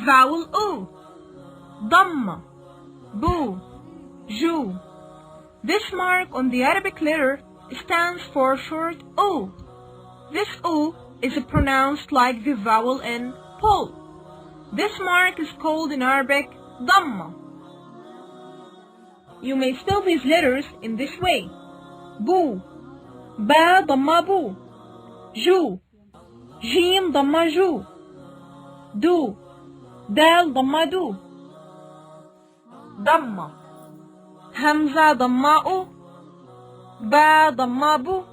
vowel O. Damma, Bu, Ju. This mark on the Arabic letter stands for short O. This O is pronounced like the vowel in Pol. This mark is called in Arabic Damma. You may spell these letters in this way. Bu, Ba Damma Bu. Ju, Jim Damma Ju. Du, Dal Damma Du. Damma, Hamza Damma U. Ba Damma Bu.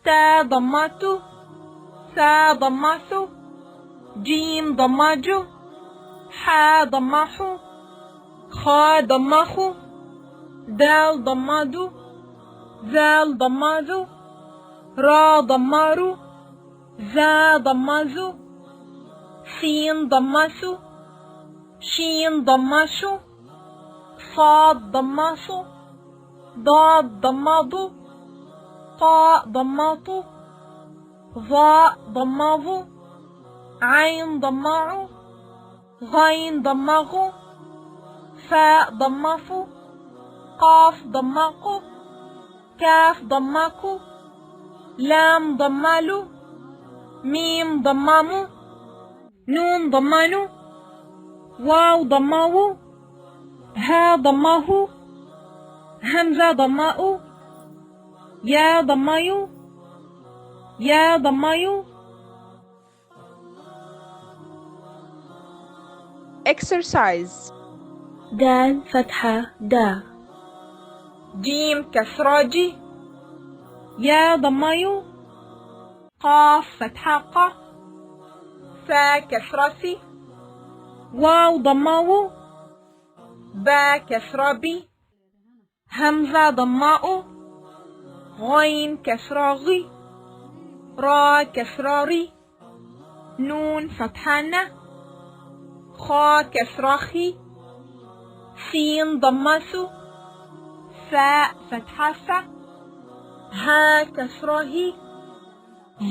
Ta Damma Tu. Sa Damma Su. Jim Damma Ju. Ha Damma Hu. Kha Damma Khu. Dal Damma Du. Zal Damma Du. Ra Damma Ru. Za Damma Zu. Sin Damma Su. Shin Damma Shu. صاد ضمة صو. ضاد ضمة ضو. طاء ضمة طو. ظاء ضمة ظو. عين ضمة عو. غين ضمة غو. فاء ضمة فو. قاف ضمة قو. كاف ضمة كو. لام ضمة لو. ميم ضمة مو. نون ضمة نو. واو ضمة وو. ها ضمه. همزة ضماء. يا ضمايو. يا ضمايو. Exercise. دال فتحة دا. جيم كسرة جي. يا ضمايو. قاف فتحة قا. فا كسرة سي. واو ضماو. با كسرة بي. همزة ضماء. غين كسرة غي. را كسرة ري. نون فتحة ن. خا كسرة خي. سين ضمة سو. فاء فتحة فا. ها كسرة هي.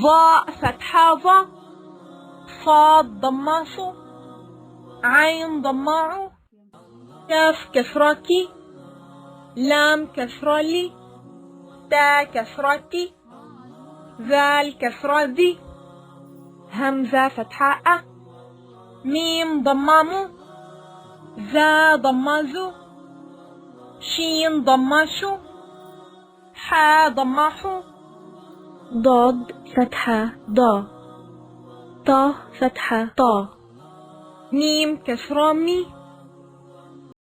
ظاء فتحة ظا. صاد ضمة صو. عين ضمة عو. كاف كسرة كي. لام كسرة لي. تا كسرة تي. ذال كسرة ذي. همزة فتحة أ. ميم ضمة مو. ذا ضمة زو. شين ضمة شو. حا ضمة حو. ضاد فتحة ضا. طا فتحة طا. ميم كسرة مي.